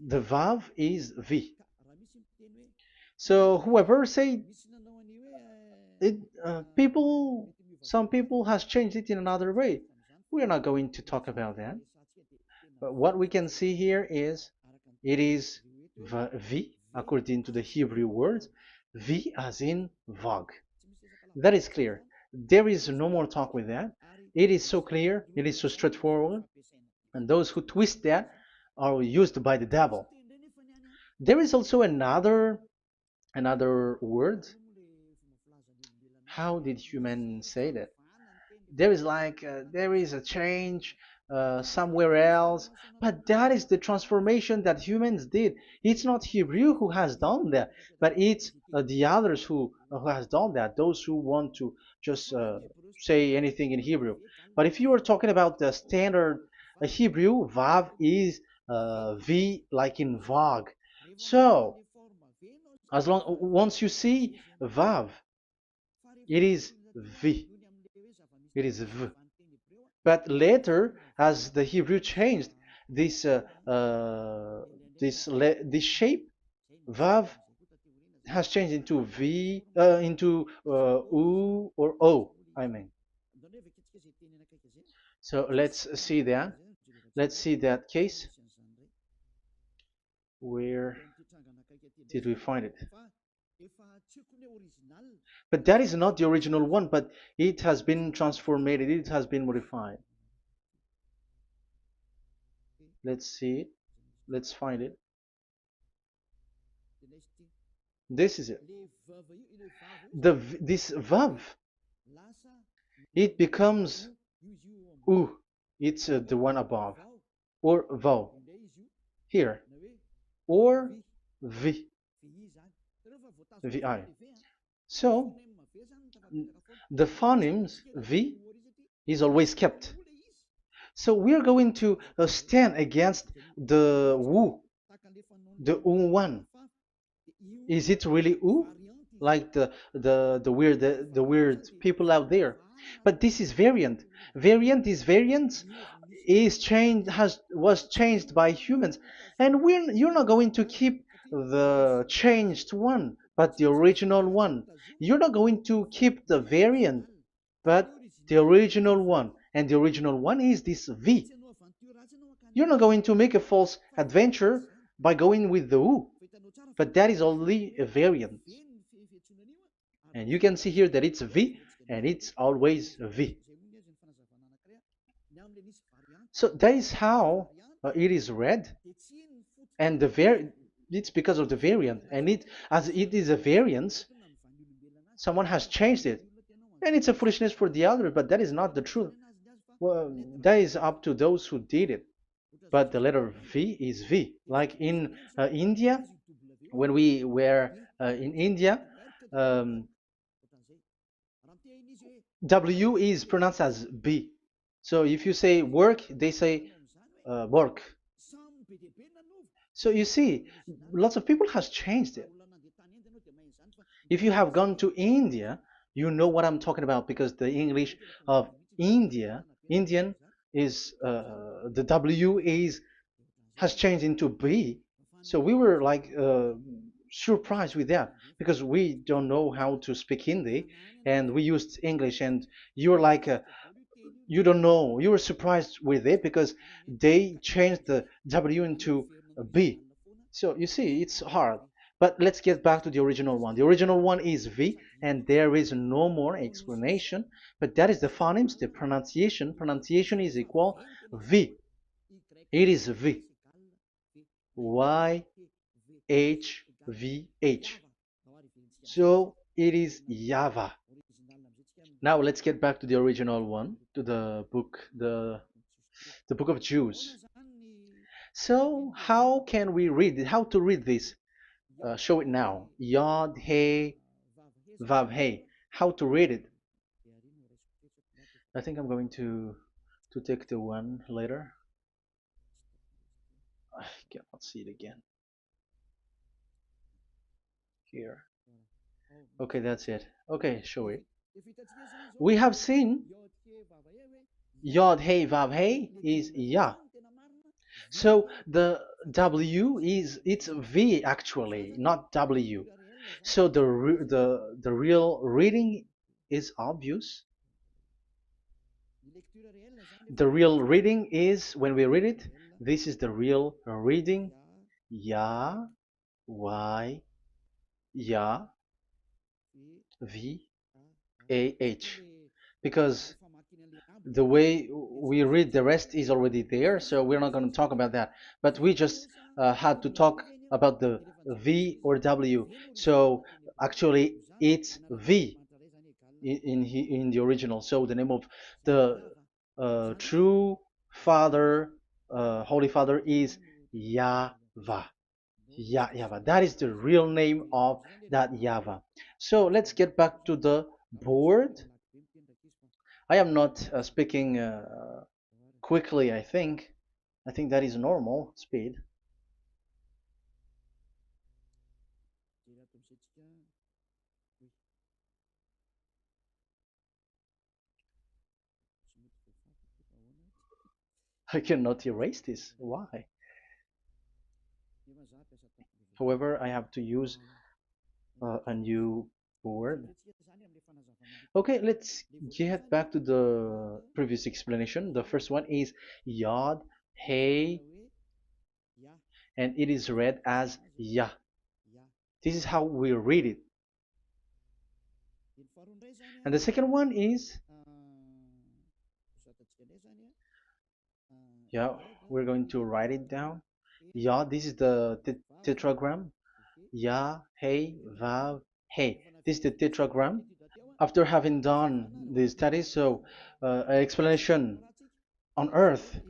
The Vav is V. So whoever say it, some people has changed it in another way. We are not going to talk about that. But what we can see here is it is V according to the Hebrew words, V as in Vag. That is clear. There is no more talk with that. It is so clear. It is so straightforward. And those who twist that are used by the devil. There is also another word. How did human say that? There is there is a change somewhere else, but that is the transformation that humans did. It's not Hebrew who has done that, but it's the others who has done that. Those who want to just say anything in Hebrew. But if you are talking about the standard Hebrew, Vav is V like in Vag. So as long once you see Vav, it is V. It is V. But later, as the Hebrew changed, this this shape, Vav, has changed into V, into U or O. I mean. So let's see that. Let's see that case. Where did we find it? But that is not the original one, but it has been transformed, it has been modified. Let's see it. Let's find it. This is it. This vav, it becomes u. It's the one above, or vav here, or v, vi. So the phonemes v is always kept. So we are going to stand against the wu, the u one. Is it really u? Like the weird people out there. But this is variant. Variance is changed has was changed by humans, and you're not going to keep the changed one, but the original one. You're not going to keep the variant, but the original one, and the original one is this V. You're not going to make a false adventure by going with the U, but that is only a variant. And you can see here that it's V and it's always V. So that is how it is read, and it's because of the variant, and as it is a variance, someone has changed it, and it's a foolishness for the other, but that is not the truth. Well, that is up to those who did it. But the letter V is V. Like in India, when we were in India, um, W is pronounced as B. So if you say work, they say work. So you see, lots of people has changed it. If you have gone to India, you know what I'm talking about because the English of Indian is the W is has changed into B. So we were like surprised with that because we don't know how to speak Hindi and we used English and you're like you don't know, you were surprised with it because they changed the W into a B. So you see, it's hard. But let's get back to the original one. The original one is V, and there is no more explanation. But that is the phonemes, the pronunciation. Pronunciation is equal V. It is V. Y H V H. So it is YAHVAH. Now let's get back to the original one, to the book, the book of Jews. So how can we read it? How to read this? Show it now. Yod He Vav He. How to read it? I think I'm going to take the one later. I cannot see it again. Here. Okay, that's it. Okay, show it. We have seen Yod He Vav He is Yah. So the W is it's V actually, not W. So the real reading is obvious. The real reading is when we read it. This is the real reading. Ya, Y, Ya, V, A, H. Because the way we read the rest is already there, so we're not going to talk about that. But we just had to talk about the V or W. So actually, it's V in the original. So the name of the true Father, Holy Father, is YAHVAH. YAHVAH. That is the real name of that YAHVAH. So let's get back to the board. I am not speaking quickly, I think. I think that is normal speed. I cannot erase this. Why? However, I have to use a new board. Okay, let's get back to the previous explanation. The first one is Yod, Hey, and it is read as Yah. This is how we read it. And the second one is, yeah, we're going to write it down. Yah, this is the tetragram. Yah, Hey, Vav, Hey. This is the tetragram. After having done the studies, so an explanation on earth,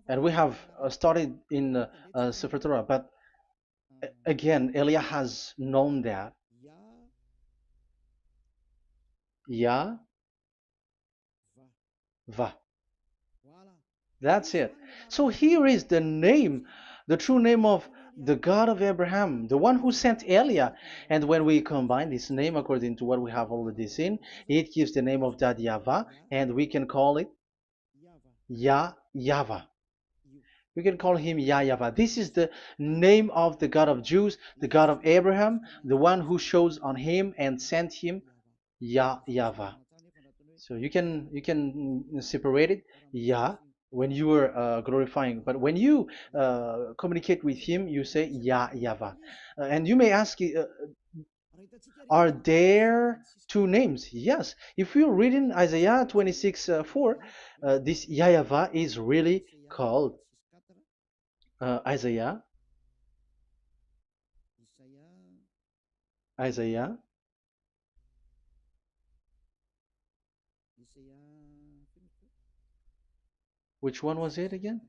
and we have started in Sefer Torah, but again, Elia has known that Yah, Va. That's it. So here is the name, the true name of the God of Abraham, the one who sent Elia. And when we combine this name according to what we have already seen, it gives the name of that Yahvah, and we can call it Yahvah. We can call him YAHVAH. This is the name of the God of Jews, the God of Abraham, the one who shows on him and sent him, YAHVAH. So you can separate it, Yah, when you are glorifying, but when you communicate with him, you say YAHVAH. And you may ask, are there two names? Yes. If you read in Isaiah 26 4, this YAHVAH is really called Isaiah, Isaiah. Which one was it again?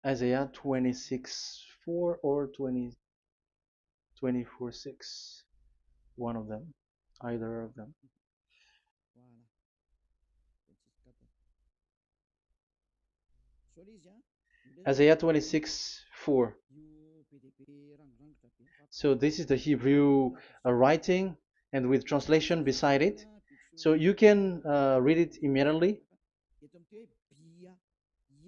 Isaiah 26 4 or 24 6. One of them. Either of them. Isaiah 26 4. So this is the Hebrew writing and with translation beside it. So you can read it immediately.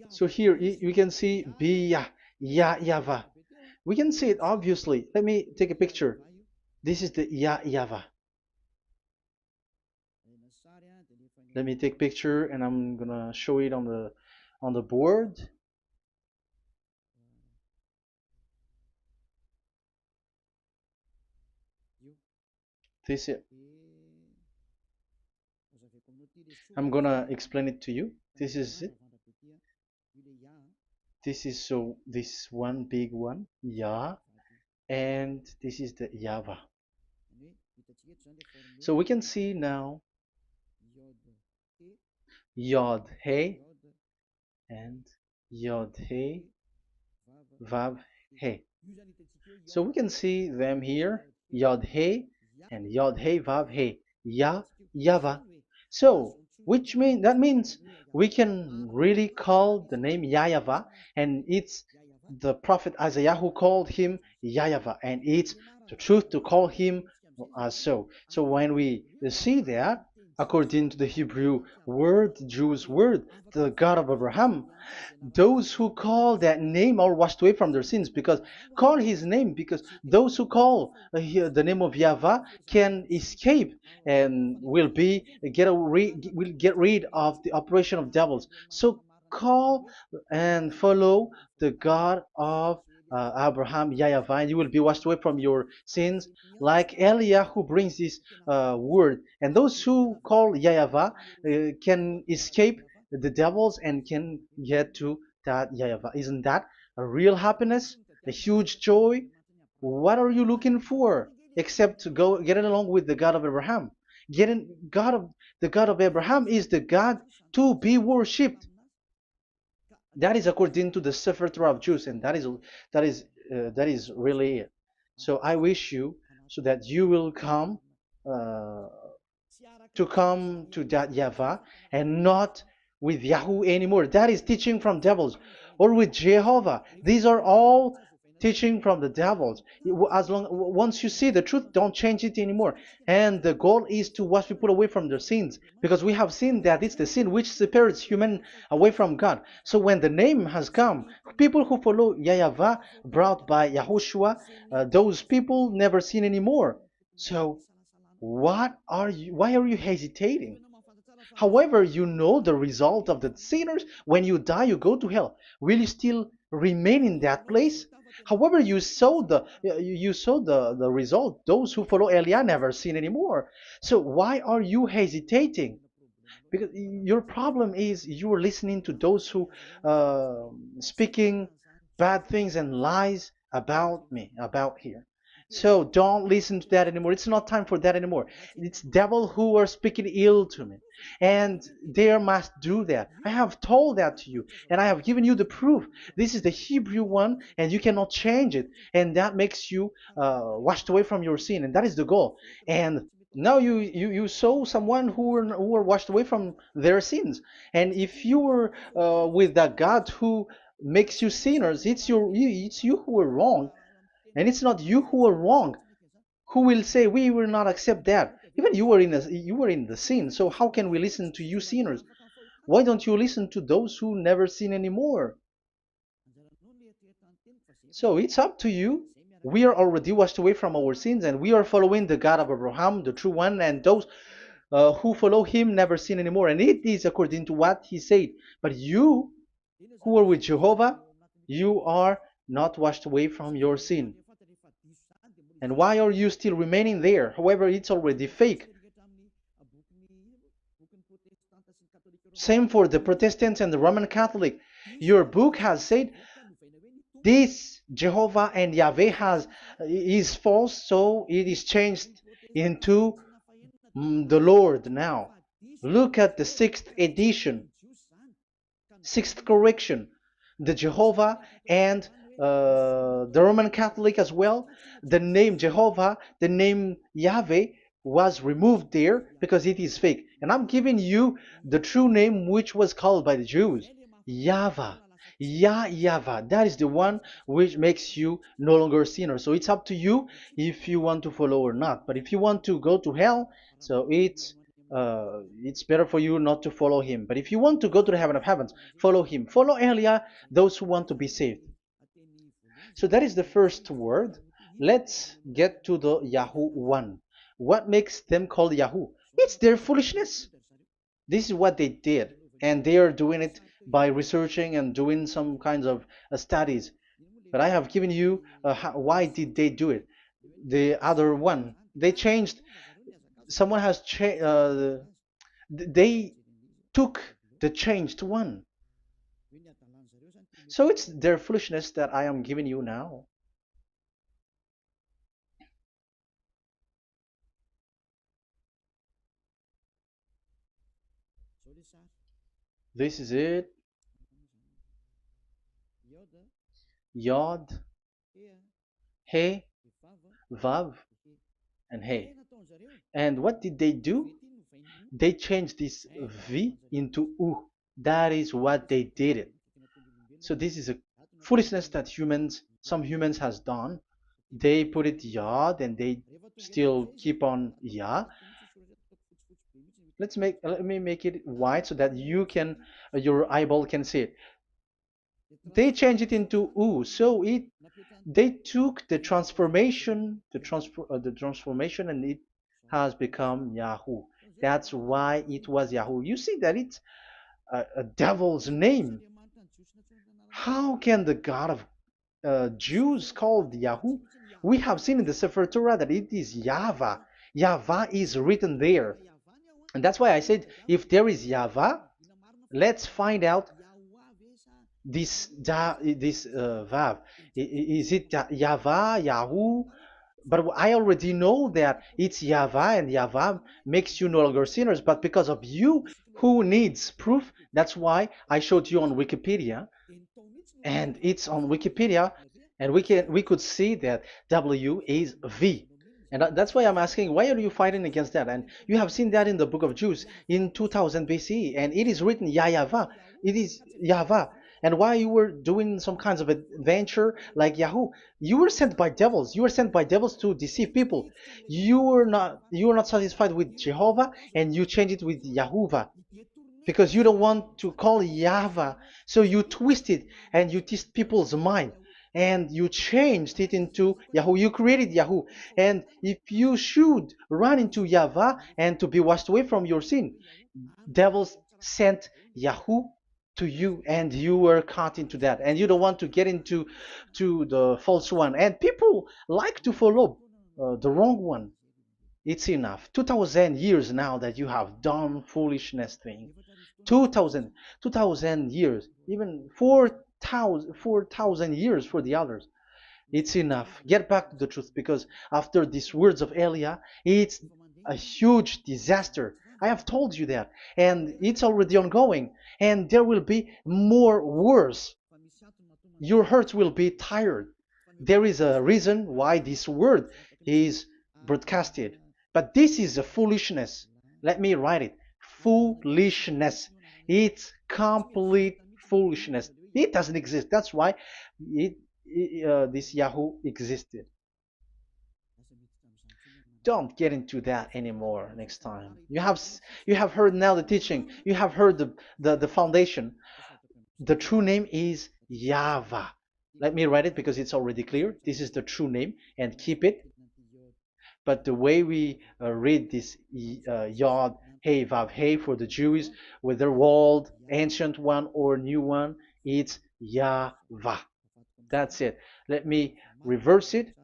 So here you can see Biyah, YAHVAH. We can see it obviously. Let me take a picture. This is the YAHVAH. Let me take picture and I'm gonna show it on the board. This is, I'm gonna explain it to you. This is it. This is so this one big one, Yah, and this is the YAHVAH. So we can see now Yod He and Yod He Vav He. So we can see them here, Yod He and Yod He Vav He, YAHVAH. So that means we can really call the name YAHVAH, and it's the prophet Isaiah who called him YAHVAH, and it's the truth to call him as so. So when we see that, according to the Hebrew word, the Jewish word, the God of Abraham. Those who call that name are washed away from their sins, because call his name, because those who call the name of Yahweh can escape and will get rid of the operation of devils. So call and follow the God of Abraham, Yahweh, and you will be washed away from your sins, like Eliah who brings this word. And those who call Yahweh can escape the devils and can get to that Yahweh. Isn't that a real happiness, a huge joy? What are you looking for except to go getting along with the God of Abraham? Getting God of the God of Abraham is the God to be worshipped. That is according to the Sefer Torah of Jews, and that is really it. So I wish you so that you will uh, come to that Yahweh and not with Yahoo anymore. That is teaching from devils, or with Jehovah. These are all teaching from the devils. As long once you see the truth, don't change it anymore. And the goal is to wash people away from their sins, because we have seen that it's the sin which separates human away from God. So when the name has come, people who follow Yahweh brought by Yahushua, those people never sin anymore. So why are you hesitating? However, you know the result of the sinners. When you die, you go to hell. Will you still remain in that place? However, you saw the result. Those who follow Eliah never sin anymore. So why are you hesitating? Because your problem is you are listening to those who speaking bad things and lies about me, about here. So don't listen to that anymore. It's not time for that anymore. It's devil who are speaking ill to me, and they must do that. I have told that to you, and I have given you the proof. This is the Hebrew one, and you cannot change it, and that makes you washed away from your sin, and that is the goal. And now you saw someone who were washed away from their sins. And if you were with that God who makes you sinners, it's you who are wrong, and it's not you who are wrong. Who will say we will not accept that? Even you were in the sin, so how can we listen to you sinners? Why don't you listen to those who never sin anymore? So it's up to you. We are already washed away from our sins, and we are following the God of Abraham, the true one, and those who follow him never sin anymore. And it is according to what he said. But you who are with Jehovah, you are not washed away from your sin. And why are you still remaining there? However, it's already fake. Same for the Protestants and the Roman Catholic. Your book has said this Jehovah and Yahweh is false, so it is changed into the Lord now. Look at the sixth edition, sixth correction. The Jehovah and the Roman Catholic as well. The name Jehovah, the name Yahweh was removed there because it is fake. And I'm giving you the true name which was called by the Jews, YAHVAH. Yahvah. That is the one which makes you no longer a sinner. So it's up to you if you want to follow or not. But if you want to go to hell, so it's better for you not to follow him. But if you want to go to the heaven of heavens, follow him. Follow Elia, those who want to be saved. So that is the first word. Let's get to the Yahoo one. What makes them called Yahoo? It's their foolishness. This is what they did, and they are doing it by researching and doing some kinds of studies. But I have given you why did they do it. The other one, they changed. Someone has changed. They took the changed one. So it's their foolishness that I am giving you now. This is it. Yod, He, Vav, and He. And what did they do? They changed this V into U. That is what they did it. So this is a foolishness that some humans has done. They put it Yod and they still keep on Ya. let me make it white so that you can your eyeball can see it. They changed it into U, so it they took the transformation, the transformation, and it has become Yahoo. That's why it was Yahoo. You see that it's a devil's name. How can the God of Jews called Yahoo? We have seen in the Sefer Torah that it is YAHVAH. YAHVAH is written there. And that's why I said, if there is YAHVAH, let's find out this Vav. Is it YAHVAH, Yahoo? But I already know that it's YAHVAH, and YAHVAH makes you no longer sinners. But because of you, who needs proof? That's why I showed you on Wikipedia, and it's on Wikipedia, and we could see that W is V. And that's why I'm asking, why are you fighting against that? And you have seen that in the book of Jude in 2000 BCE, and it is written YAHVAH. It is YAHVAH. And why you were doing some kinds of adventure like Yahoo? You were sent by devils. You were sent by devils to deceive people. You were not satisfied with Jehovah, and you changed it with Yahuwah because you don't want to call Yahweh. So you twist it and you twist people's mind and you changed it into Yahoo. You created Yahoo. And if you should run into Yahweh and to be washed away from your sin, devils sent Yahoo to you and you were caught into that and you don't want to get into the false one, and people like to follow the wrong one. It's enough. 2000 years now that you have done foolishness thing. 2000 years, even 4,000 years for the others. It's enough. Get back to the truth, because after these words of Elia, it's a huge disaster. I have told you that, and it's already ongoing, and there will be more worse. Your heart will be tired. There is a reason why this word is broadcasted. But this is a foolishness. Let me write it. Foolishness. It's complete foolishness. It doesn't exist. That's why this Yahoo existed. Don't get into that anymore next time. You have heard now the teaching. You have heard the foundation. The true name is YAHVAH. Let me write it because it's already clear. This is the true name, and keep it. But the way we read this Yod, Hey, Vav, Hey for the Jews, whether old, ancient one or new one, it's YAHVAH. That's it. Let me reverse it.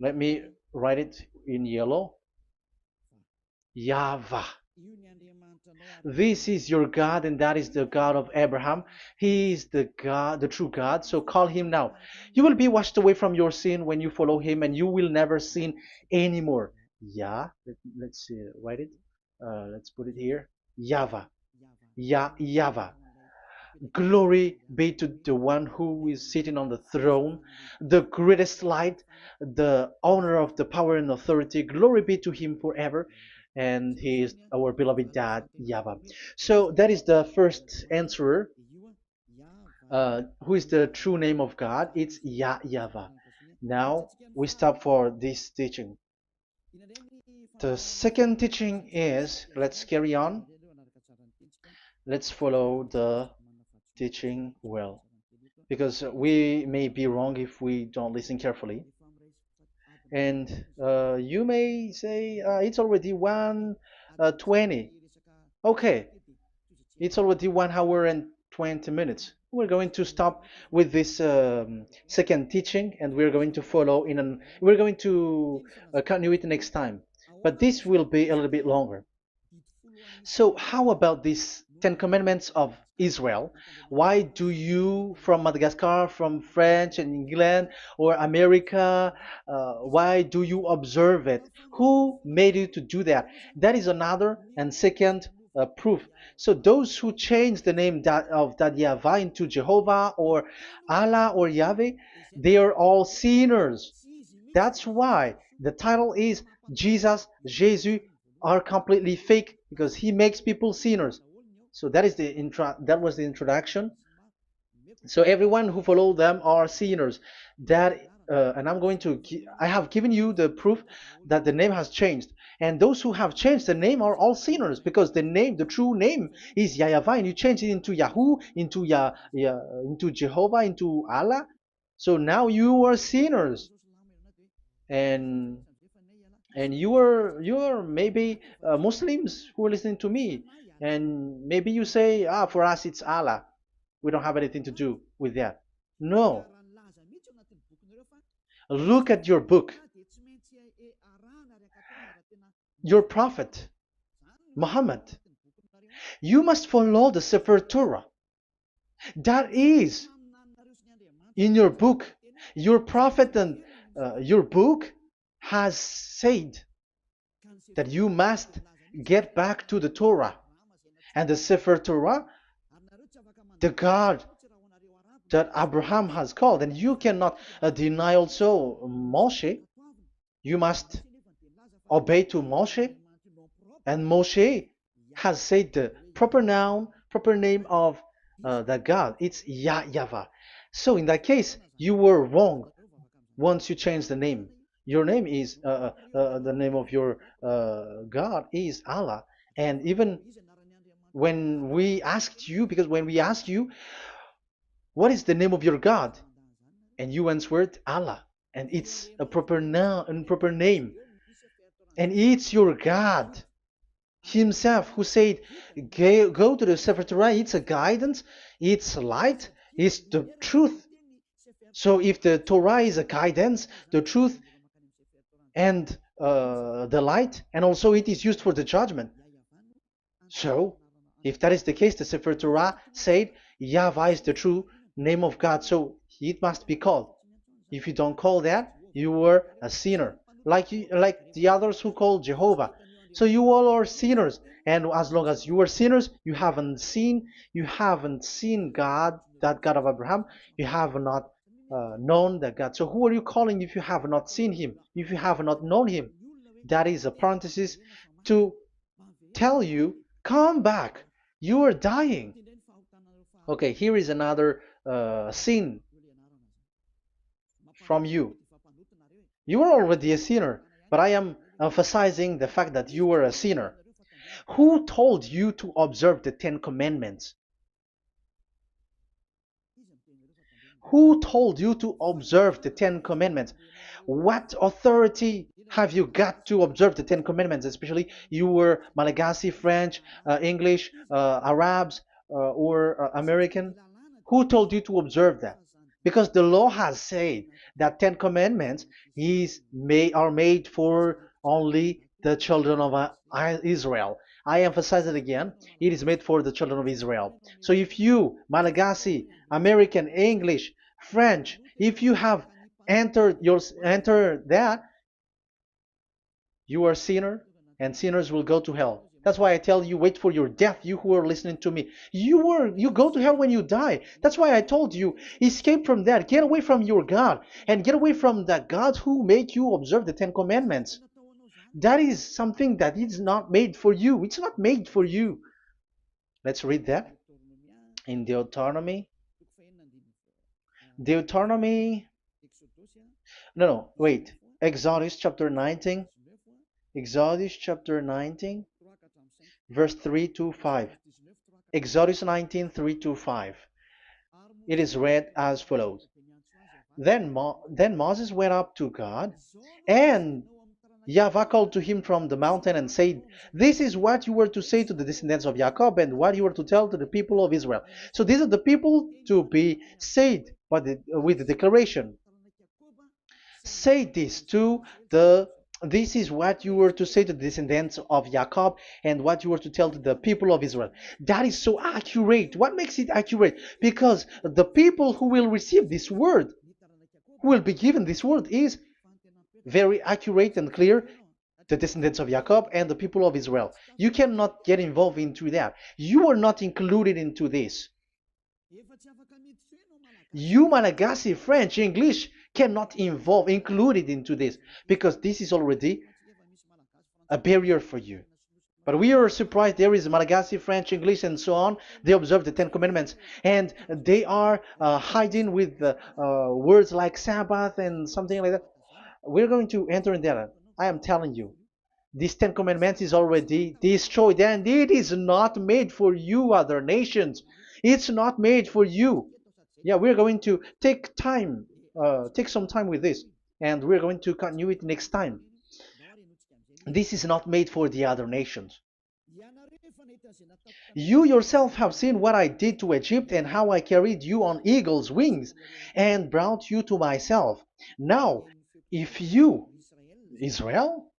Let me write it in yellow. YAHVAH. This is your God, and that is the God of Abraham. He is the God, the true God. So call him now. You will be washed away from your sin when you follow him, and you will never sin anymore. Yeah, let's write it. Let's put it here. YAHVAH. YAHVAH. Glory be to the one who is sitting on the throne, the greatest light, the owner of the power and authority. Glory be to him forever. And he is our beloved dad, YAHVAH. So that is the first answer. Who is the true name of God? It's YAHVAH. Now we stop for this teaching. The second teaching is, let's carry on. Let's follow the teaching well, because we may be wrong if we don't listen carefully. And you may say it's already 1:20. Okay, it's already 1 hour and 20 minutes. We're going to stop with this second teaching, and we're going to follow we're going to continue it next time, but this will be a little bit longer. So how about these 10 commandments of Israel? Why do you from Madagascar, from French and England or America, why do you observe it? Who made you to do that? That is another and second proof. So those who change the name of Yahavah into Jehovah or Allah or Yahweh, they are all sinners. That's why the title is Jesus are completely fake, because he makes people sinners. So that was the introduction. So everyone who follow them are sinners. That and I'm going to, I have given you the proof that the name has changed. And those who have changed the name are all sinners, because the name, the true name is YAHVAH, and you change it into Yahoo, into into Jehovah, into Allah. So now you are sinners, and you are maybe Muslims who are listening to me, and maybe you say, ah, for us it's Allah. We don't have anything to do with that. No, look at your book. Your prophet, Muhammad. You must follow the Sefer Torah. That is in your book. Your prophet and your book has said that you must get back to the Torah. And the Sefer Torah, the God that Abraham has called. And you cannot deny also Moshe. You must obey to Moshe. And Moshe has said the proper noun, proper name of the God. It's YAHVAH. So in that case, you were wrong once you change the name. Your name is, the name of your God is Allah. And even when we asked you, because when we asked you, what is the name of your God? And you answered Allah. And it's a proper noun and proper name. And it's your God Himself who said, go to the Sefer Torah. It's a guidance, it's light, it's the truth. So if the Torah is a guidance, the truth, and the light, and also it is used for the judgment. So if that is the case, the Sefer Torah said YAHVAH is the true name of God, so it must be called. If you don't call that, you were a sinner, like the others who call Jehovah. So you all are sinners, and as long as you are sinners, you haven't seen God, that God of Abraham. You have not known that God. So who are you calling if you have not seen Him? If you have not known Him? That is a parenthesis to tell you, come back. You are dying. Okay, here is another sin from you. You are already a sinner, but I am emphasizing the fact that you were a sinner. Who told you to observe the 10 Commandments? Who told you to observe the 10 Commandments? What authority have you got to observe the 10 Commandments? Especially you were Malagasy, French, English, Arabs, or American. Who told you to observe that? Because the law has said that 10 Commandments are made for only the children of Israel. I emphasize it again. It is made for the children of Israel. So if you, Malagasy, American, English, French, if you have entered that, you are a sinner, and sinners will go to hell. That's why I tell you, wait for your death, you who are listening to me. You go to hell when you die. That's why I told you, escape from that. Get away from your God, and get away from that God who make you observe the 10 Commandments. That is something that is not made for you. It's not made for you. Let's read that in Deuteronomy. No, wait. Exodus chapter 19. Exodus chapter 19, verse 3 to 5. Exodus 19, 3 to 5. It is read as follows. Then Moses went up to God, and YAHVAH called to him from the mountain and said, this is what you were to say to the descendants of Jacob, and what you were to tell to the people of Israel. So these are the people to be saved with the declaration. Say this this is what you were to say to the descendants of Jacob, and what you were to tell to the people of Israel. That is so accurate. What makes it accurate? Because the people who will receive this word, who will be given this word, is very accurate and clear. The descendants of Jacob and the people of Israel. You cannot get involved into that. You are not included into this. You, Malagasy, French, English, cannot included into this, because this is already a barrier for you. But we are surprised there is Malagasy, French, English, and so on. They observe the Ten Commandments, and they are hiding with words like Sabbath and something like that. We're going to enter in that. I am telling you, this Ten Commandments is already destroyed, and it is not made for you, other nations. It's not made for you. Yeah, we're going to take some time with this, and we're going to continue it next time. This is not made for the other nations. You yourself have seen what I did to Egypt and how I carried you on eagle's wings and brought you to myself. Now, if you, Israel,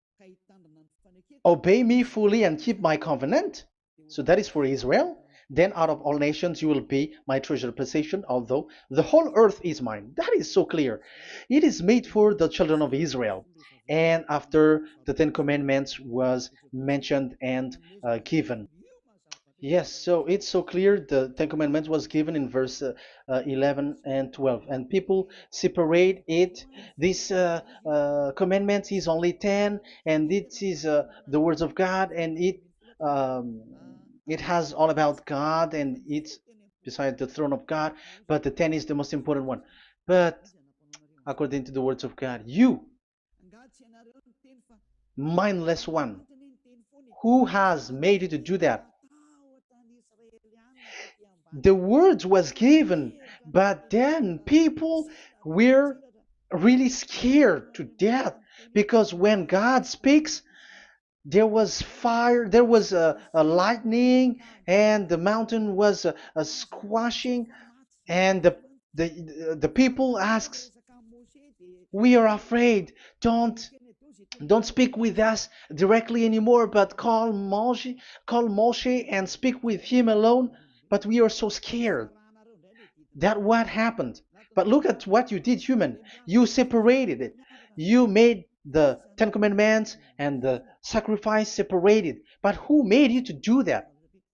obey me fully and keep my covenant, so that is for Israel, then out of all nations you will be my treasured possession, although the whole earth is mine. That is so clear. It is made for the children of Israel. And after the Ten Commandments was mentioned and given. Yes, so it's so clear. The Ten Commandments was given in verse 11 and 12, and people separate it. This commandment is only 10, and it is the words of God, and um, it has all about God, and it's beside the throne of God. But the 10 is the most important one. But according to the words of God, you, mindless one, who has made you to do that? The words was given, but then people were really scared to death because when God speaks, there was fire, there was a lightning, and the mountain was a squashing, and the people asks, "We are afraid. Don't speak with us directly anymore, but call Moshe and speak with him alone." But we are so scared. That what happened. But look at what you did, human. You separated it. You made the Ten Commandments and the sacrifice separated. But who made you to do that?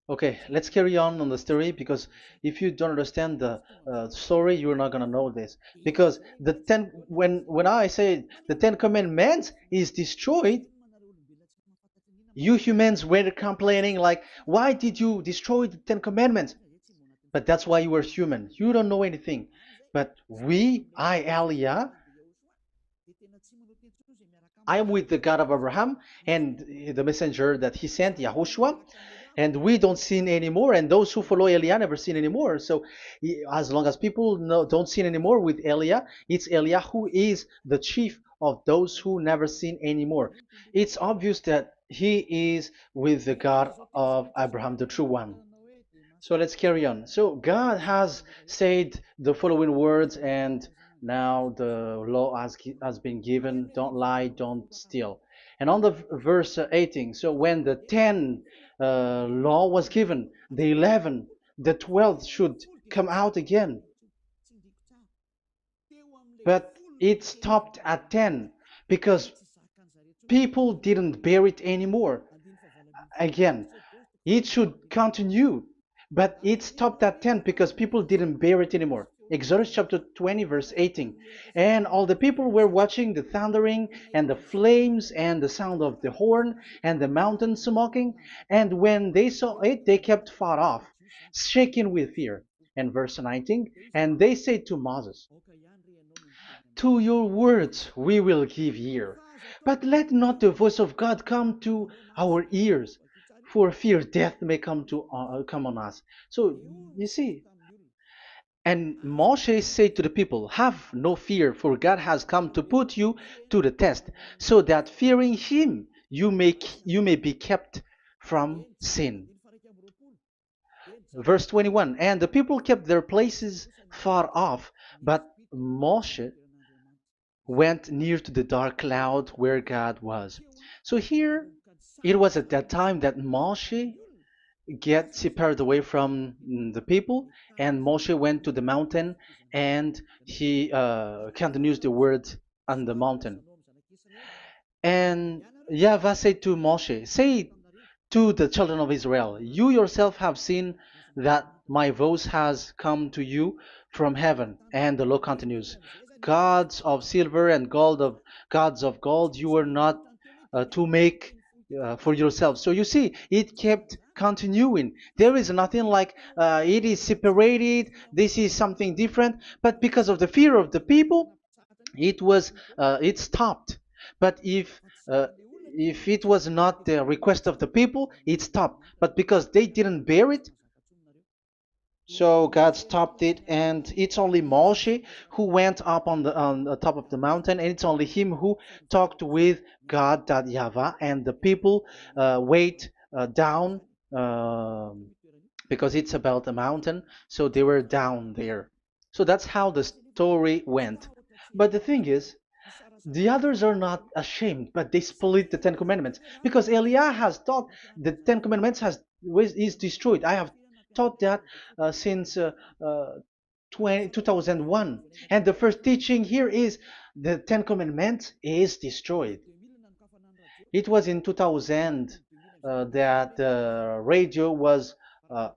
Okay, let's carry on the story because if you don't understand the story, you're not gonna know this. Because when I say the Ten Commandments is destroyed, you humans were complaining like, why did you destroy the Ten Commandments? But that's why you are human. You don't know anything. But Elia, I am with the God of Abraham and the messenger that he sent, YAHOSHUAH, and we don't sin anymore. And those who follow Elia never sin anymore. So as long as people don't sin anymore with Elia, it's Elia who is the chief of those who never sin anymore. It's obvious that he is with the God of Abraham, the true one. So let's carry on. So God has said the following words, and now the law has been given: don't lie, don't steal. And on the verse 18, so when the 10 law was given, the 11, the 12th should come out again. But it stopped at 10 because people didn't bear it anymore. Again, it should continue, but it stopped at 10 because people didn't bear it anymore. Exodus chapter 20, verse 18. And all the people were watching the thundering and the flames and the sound of the horn and the mountain smoking. And when they saw it, they kept far off, shaking with fear. And verse 19, and they said to Moses, to your words we will give ear, but let not the voice of God come to our ears, for fear death may come on us. So you see, and Moshe said to the people, have no fear, for God has come to put you to the test, so that fearing him you may be kept from sin. Verse 21, and the people kept their places far off, but Moshe went near to the dark cloud where God was. So here, it was at that time that Moshe get separated away from the people, and Moshe went to the mountain, and he continues the word on the mountain. And YAHVAH said to Moshe, say to the children of Israel, you yourself have seen that my voice has come to you from heaven. And the law continues, gods of silver and gods of gold you are not to make for yourself. So you see, it kept continuing. There is nothing like it is separated. This is something different. But because of the fear of the people, it stopped. But uh, if it was not the request of the people, it stopped. But because they didn't bear it, so God stopped it, and it's only Moshe who went up on the top of the mountain, and it's only him who talked with God, that YAHVAH, and the people wait down, because it's about a mountain, so they were down there. So that's how the story went. But the thing is, the others are not ashamed, but they split the Ten Commandments, because Eliah has taught the Ten Commandments is destroyed. I have taught that since uh, 2001, and the first teaching here is the Ten Commandments is destroyed. It was in 2000 that the radio was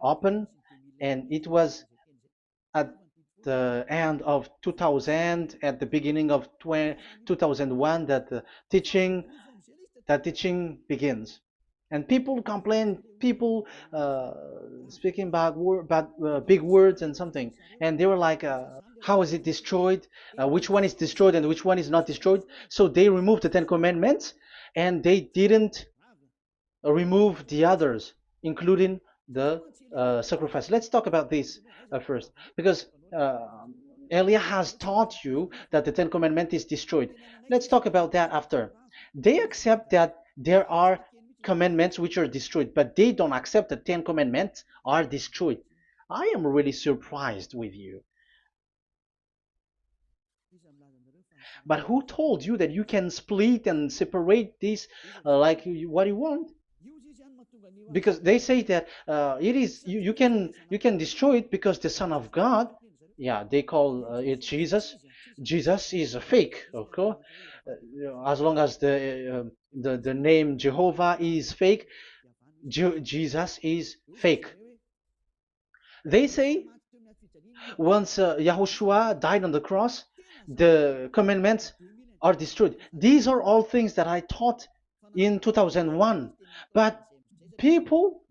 open, and it was at the end of 2000, at the beginning of 2001, that the teaching that teaching begins. And people complain, people speaking big words and something, and they were like, how is it destroyed, which one is destroyed and which one is not destroyed. So they removed the Ten Commandments, and they didn't remove the others, including the sacrifice. Let's talk about this first, because Elia has taught you that the Ten Commandment is destroyed. Let's talk about that after. They accept that there are commandments which are destroyed, but they don't accept that 10 commandments are destroyed. I am really surprised with you. But who told you that you can split and separate this what you want? Because they say that you can destroy it because the Son of God, yeah, they call it Jesus. Jesus is a fake, okay? As long as the name Jehovah is fake, Jesus is fake. They say once Yahushua died on the cross, the commandments are destroyed. These are all things that I taught in 2001, but people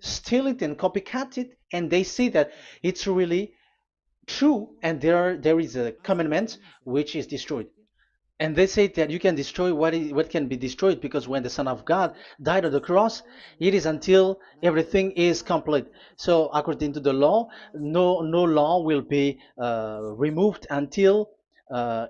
steal it and copycat it, and they see that it's really true, and there is a commandment which is destroyed. And they say that you can destroy what can be destroyed, because when the Son of God died on the cross, it is until everything is complete. So according to the law, no law will be removed until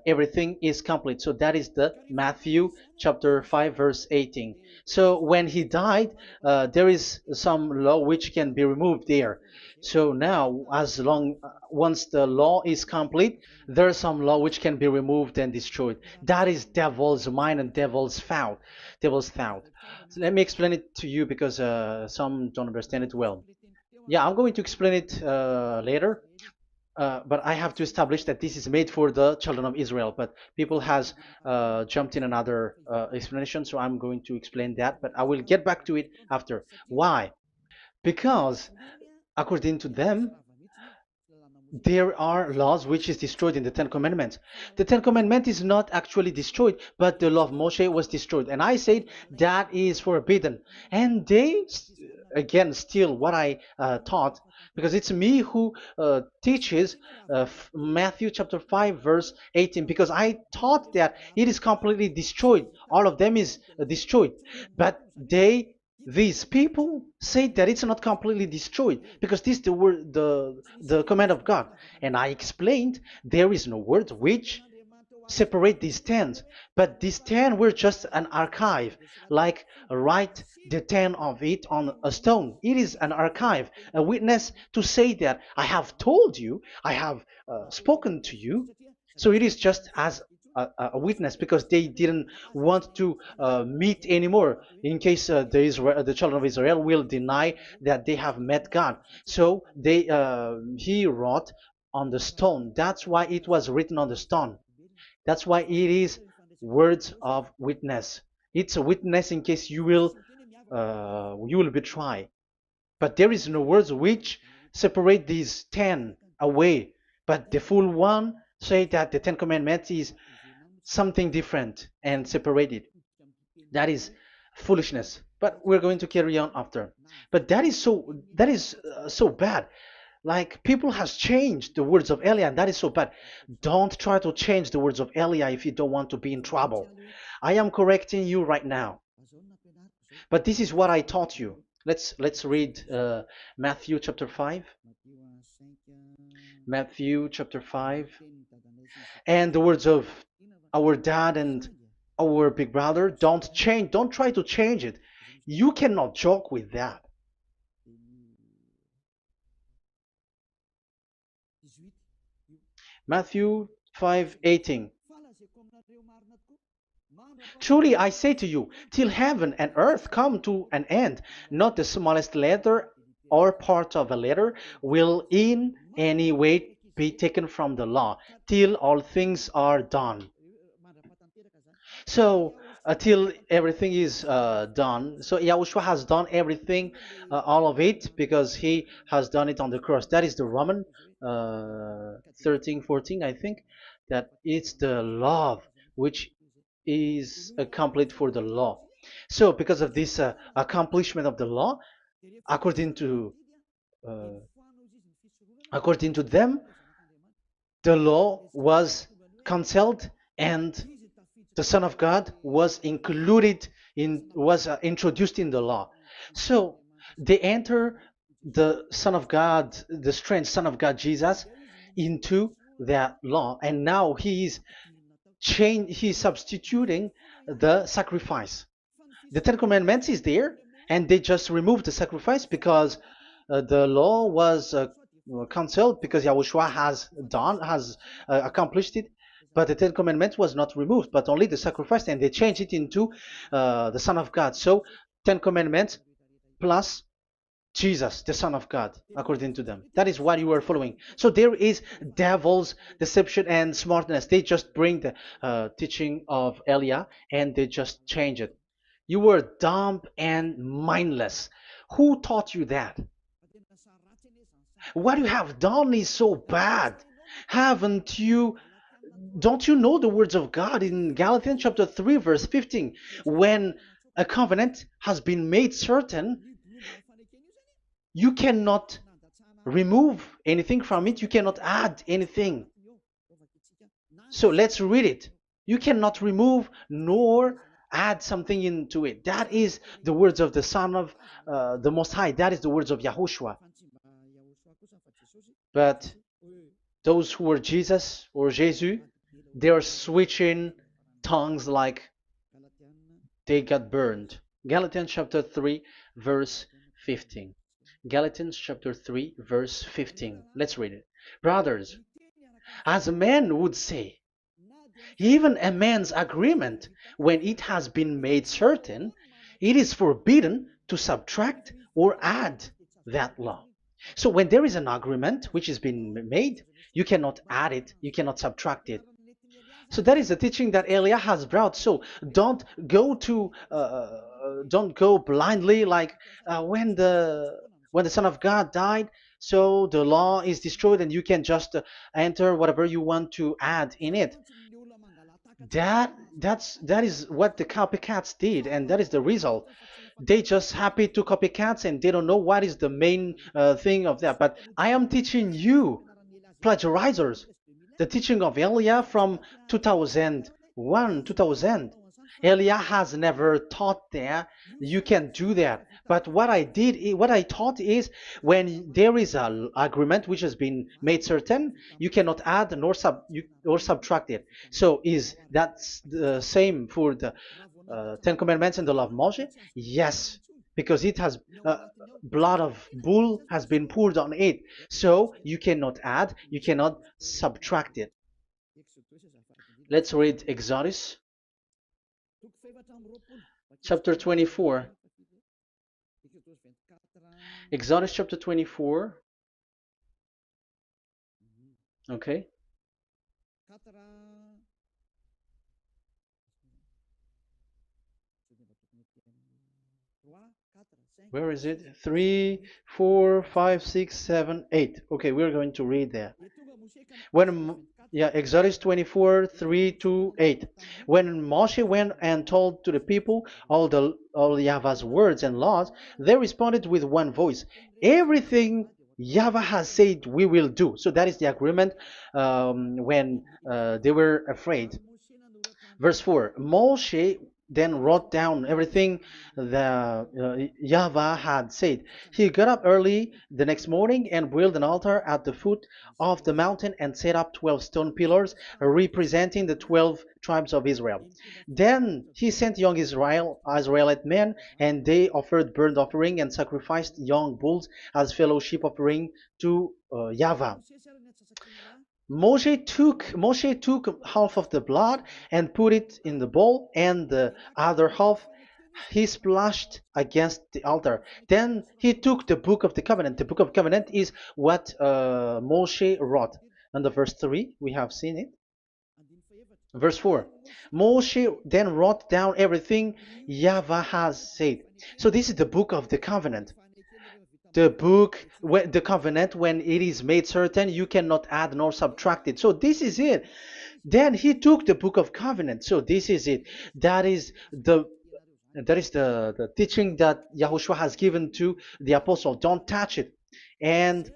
everything is complete. So that is the Matthew chapter 5 verse 18. So when he died, there is some law which can be removed there. So now, as long once the law is complete, there is some law which can be removed and destroyed. That is devil's mind and devil's thought. Devil's thought. So let me explain it to you, because some don't understand it well. Yeah, I'm going to explain it later. But I have to establish that this is made for the children of Israel. But people has jumped in another explanation, so I'm going to explain that. But I will get back to it after. Why? Because according to them, there are laws which is destroyed in the Ten Commandments. The Ten Commandment is not actually destroyed, but the law of Moshe was destroyed. And I said that is forbidden. And they, again, steal what I taught, because it's me who teaches Matthew chapter 5 verse 18, because I taught that it is completely destroyed. All of them is destroyed. But these people say that it's not completely destroyed, because this is the word, the command of God. And I explained there is no word which separate these 10, but these 10 were just an archive, like write the 10 of it on a stone. It is an archive, a witness to say that I have told you, I have spoken to you. So it is just as a witness, because they didn't want to meet anymore, in case the children of Israel will deny that they have met God. So he wrote on the stone. That's why it was written on the stone. That's why it is words of witness. It's a witness in case you will betray. But there is no words which separate these 10 away. But the full one say that the 10 commandments is something different and separated. That is foolishness. But we're going to carry on after. But that is so bad. Like people has changed the words of Elia, and that is so bad. Don't try to change the words of Elia if you don't want to be in trouble. I am correcting you right now. But this is what I taught you. Let's read Matthew chapter 5. Matthew chapter 5. And the words of our dad and our big brother, don't try to change it. You cannot joke with that. Matthew 5:18. Truly I say to you, till heaven and earth come to an end, not the smallest letter or part of a letter will in any way be taken from the law, till all things are done. So until everything is done, so Yahushua has done everything, all of it, because he has done it on the cross. That is the Roman 13, 14, I think, that it's the love which is complete for the law. So because of this accomplishment of the law, according to uh, according to them, the law was cancelled and the Son of God was included in was introduced in the law. So they enter the Son of God, the strange Son of God Jesus, into that law, and now he is he's substituting the sacrifice. The Ten Commandments is there, and they just removed the sacrifice because the law was cancelled because Yahushua has accomplished it. But the Ten Commandments was not removed, but only the sacrifice, and they changed it into the Son of God. So Ten Commandments plus Jesus, the Son of God, according to them. That is what you are following. So there is devil's deception and smartness. They just bring the teaching of Elia and they just change it. You were dumb and mindless. Who taught you that? What you have done is so bad. Haven't you? Don't you know the words of God in Galatians chapter 3, verse 15? When a covenant has been made certain, you cannot remove anything from it, you cannot add anything. So let's read it. You cannot remove nor add something into it. That is the words of the Son of the Most High. That is the words of Yahushua. But those who were Jesus or Jesus, they are switching tongues like they got burned. Galatians chapter 3, verse 15. Galatians chapter 3, verse 15. Let's read it. Brothers, as a man would say, even a man's agreement, when it has been made certain, it is forbidden to subtract or add that law. So when there is an agreement which has been made, you cannot add it, you cannot subtract it. So that is the teaching that Elia has brought. So don't go blindly like when the Son of God died. So the law is destroyed, and you can just enter whatever you want to add in it. That is what the copycats did, and that is the result. They just happy to copycats, and they don't know what is the main thing of that. But I am teaching you plagiarizers the teaching of Elia from 2001, 2000. Elia has never taught that you can do that. But what I taught is when there is an agreement which has been made certain, you cannot add or subtract it. So is that the same for the Ten Commandments and the law of Moshe? Yes, because it has blood of bull has been poured on it. So you cannot add, you cannot subtract it. Let's read Exodus chapter 24. Exodus chapter 24. Okay. Where is it? 3, 4, 5, 6, 7, 8. Okay, we're going to read there. When yeah, Exodus 24, 3 to 8. When Moshe went and told to the people all Yahweh's words and laws, they responded with one voice. Everything Yahweh has said we will do. So that is the agreement when they were afraid. Verse 4, Moshe then wrote down everything the Yahweh had said. He got up early the next morning and built an altar at the foot of the mountain and set up 12 stone pillars representing the 12 tribes of Israel. Then he sent young Israelite men, and they offered burnt offering and sacrificed young bulls as fellowship offering to Yahweh. Moshe took half of the blood and put it in the bowl, and the other half he splashed against the altar. Then he took the book of the covenant. The book of covenant is what Moshe wrote. And the verse 3, we have seen it. Verse 4, Moshe then wrote down everything Yahweh has said. So this is the book of the covenant. The covenant, when it is made certain, you cannot add nor subtract it. So this is it. Then he took the book of covenant. So this is it. That is the teaching that Yahushua has given to the apostle. Don't touch it. And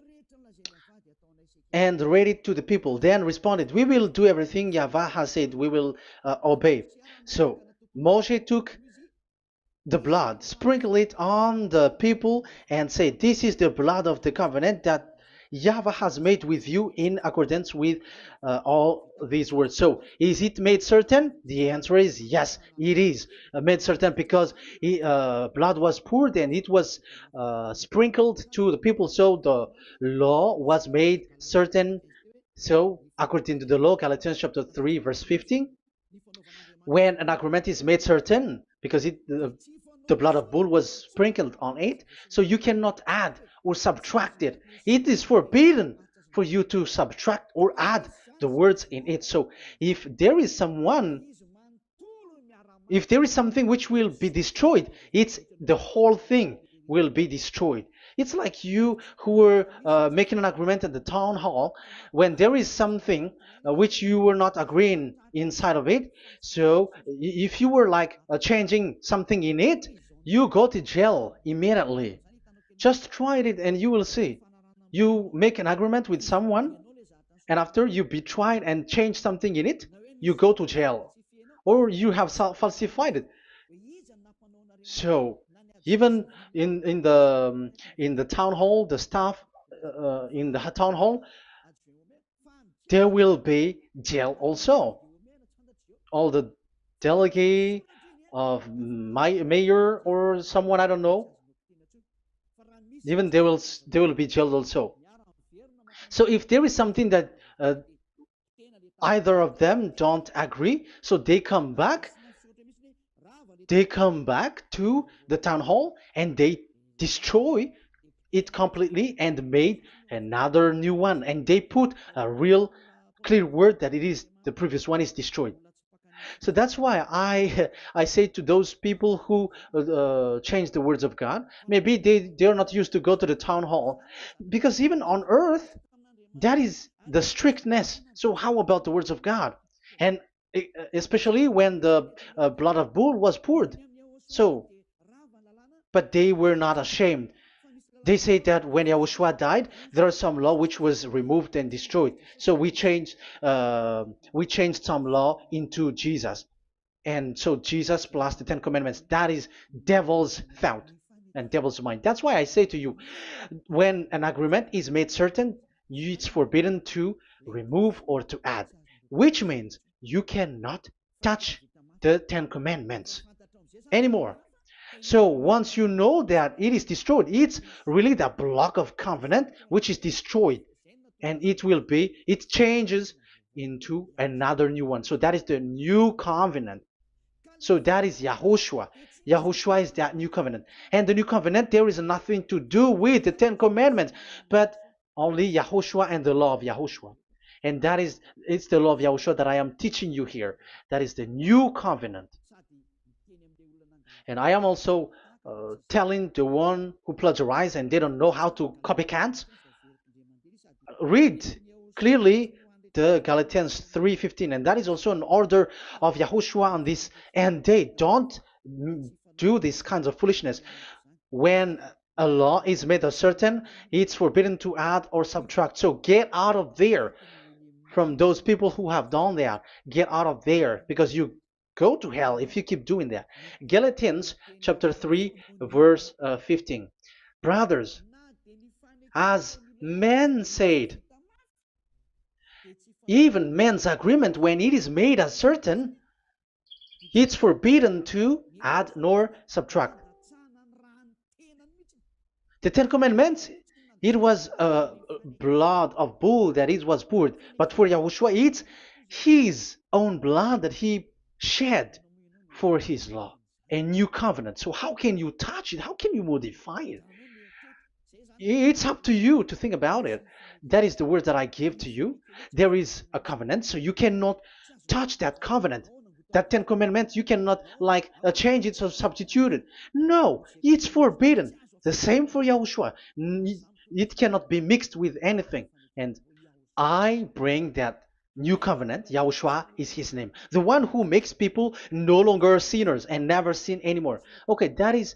read it to the people. Then responded, we will do everything Yahweh has said. We will obey. So Moshe took the blood, sprinkle it on the people, and say, this is the blood of the covenant that Yahweh has made with you in accordance with all these words. So, is it made certain? The answer is yes, it is made certain, because blood was poured and it was sprinkled to the people. So, the law was made certain. So, according to the law, Galatians chapter 3, verse 15, when an agreement is made certain, because the blood of bull was sprinkled on it, so you cannot add or subtract it. It is forbidden for you to subtract or add the words in it. So if there is something which will be destroyed, it's the whole thing will be destroyed. It's like you who were making an agreement at the town hall, when there is something which you were not agreeing inside of it. So if you were like changing something in it, you go to jail immediately. Just try it and you will see. You make an agreement with someone, and after you betray it and change something in it, you go to jail, or you have falsified it. So even in the town hall, the staff in the town hall, there will be jail also. All the delegate of my mayor or someone, I don't know, even they will be jailed also. So if there is something that either of them don't agree, so they come back to the town hall and they destroy it completely and made another new one, and they put a real clear word that it is the previous one is destroyed. So that's why I say to those people who change the words of God, maybe they're not used to go to the town hall, because even on earth that is the strictness. So how about the words of God? And especially when the blood of bull was poured. So, but they were not ashamed. They say that when Yahushua died, there are some law which was removed and destroyed. So we changed some law into Jesus, and so Jesus plus the 10 Commandments. That is devil's thought and devil's mind. That's why I say to you, when an agreement is made certain, it's forbidden to remove or to add, which means you cannot touch the 10 Commandments anymore. So once you know that it is destroyed, it's really the block of covenant which is destroyed, and it changes into another new one. So that is the new covenant. So that is Yahushua. Yahushua is that new covenant. And the new covenant, there is nothing to do with the 10 Commandments, but only Yahushua and the law of Yahushua. And it's the law of Yahushua that I am teaching you here. That is the new covenant. And I am also telling the one who plagiarized and they don't know how to copycat, read clearly the Galatians 3:15, and that is also an order of Yahushua on this end day. Don't do these kinds of foolishness. When a law is made uncertain, it's forbidden to add or subtract. So get out of there from those people who have done that. Get out of there, because you go to hell if you keep doing that. Galatians chapter 3 verse 15. Brothers, as men said, even men's agreement, when it is made uncertain, it's forbidden to add nor subtract. The Ten Commandments, it was blood of bull that it was poured, but for Yahushua, it's his own blood that he shed for his law, a new covenant. So how can you touch it? How can you modify it? It's up to you to think about it. That is the word that I give to you. There is a covenant, so you cannot touch that covenant. That Ten Commandments, you cannot like change it or substitute it. No, it's forbidden. The same for Yahushua. It cannot be mixed with anything. And I bring that new covenant. Yahushua is his name. The one who makes people no longer sinners and never sin anymore. Okay, that is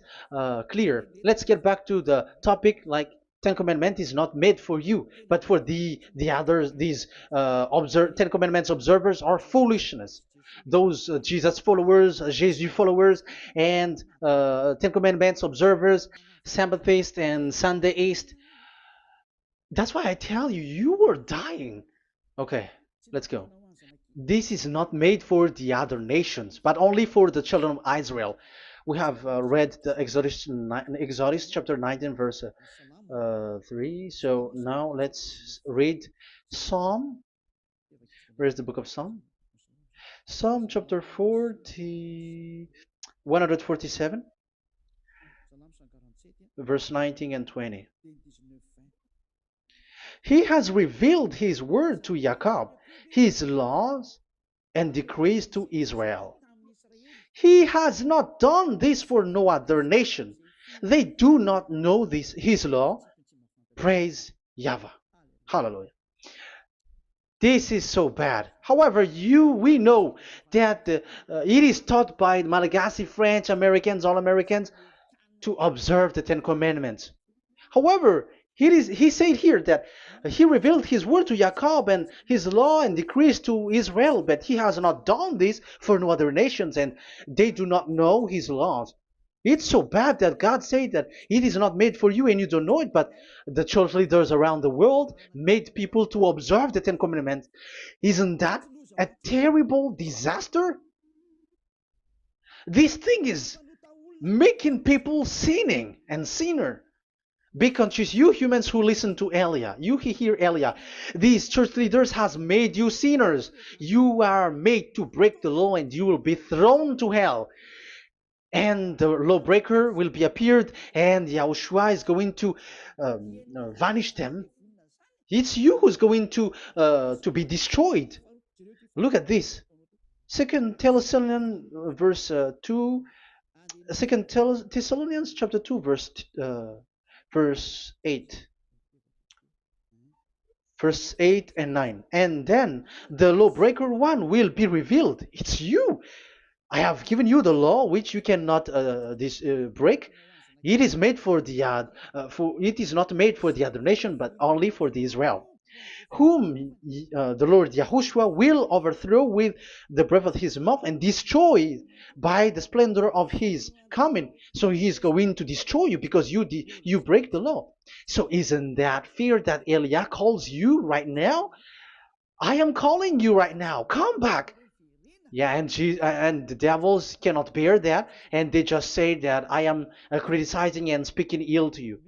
clear. Let's get back to the topic. Like, Ten Commandments is not made for you, but for the others. These Ten Commandments observers are foolishness. Those Jesus followers, Jesus followers, and Ten Commandments observers, Sabbathists and Sundayist. That's why I tell you, you were dying. Okay, let's go. This is not made for the other nations, but only for the children of Israel. We have read the Exodus chapter 19, verse 3. So now let's read Psalm. Where's the book of Psalm? Psalm chapter 147, verse 19 and 20. He has revealed his word to Jacob, his laws and decrees to Israel. He has not done this for no other nation. They do not know this, his law. Praise YAHVAH. Hallelujah. This is so bad. However, we know that it is taught by Malagasy, French, Americans, all Americans, to observe the Ten Commandments. However, he said here that he revealed his word to Jacob and his law and decrees to Israel, but he has not done this for no other nations, and they do not know his laws. It's so bad that God said that it is not made for you and you don't know it, but the church leaders around the world made people to observe the Ten Commandments. Isn't that a terrible disaster? This thing is making people sinning and sinner. Be conscious, you humans who listen to Elia, you hear Elia. These church leaders has made you sinners. You are made to break the law and you will be thrown to hell. And the lawbreaker will be appeared, and Yahushua is going to vanish them. It's you who's going to be destroyed. Look at this. Second Thessalonians verse 2. Second Thessalonians chapter 2 verse 8. Verse 8 and 9. And then the lawbreaker one will be revealed. It's you. I have given you the law which you cannot break. It is made for the it is not made for the other nation, but only for the Israel, whom the Lord Yahushua will overthrow with the breath of his mouth and destroy by the splendor of his coming. So he is going to destroy you because you break the law. So isn't that fear that Elia calls you right now? I am calling you right now. Come back. Yeah, and the devils cannot bear that, and they just say that I am criticizing and speaking ill to you.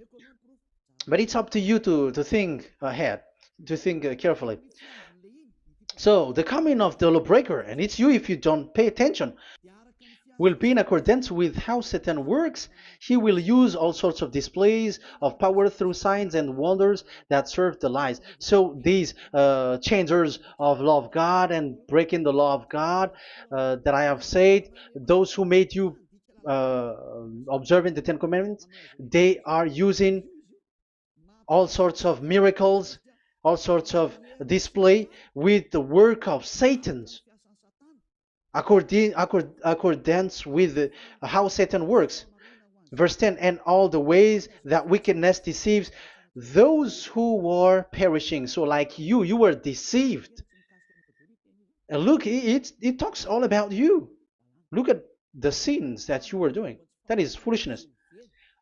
But it's up to you to think ahead, to think carefully. So the coming of the lawbreaker, and it's you if you don't pay attention, will be in accordance with how Satan works. He will use all sorts of displays of power through signs and wonders that serve the lies. So these changers of law of God and breaking the law of God that I have said, those who made you observing the Ten Commandments, they are using all sorts of miracles, all sorts of display with the work of Satan's, accordance with how Satan works. Verse 10, and all the ways that wickedness deceives those who were perishing. So like you were deceived. And look, it talks all about you. Look at the sins that you were doing. That is foolishness.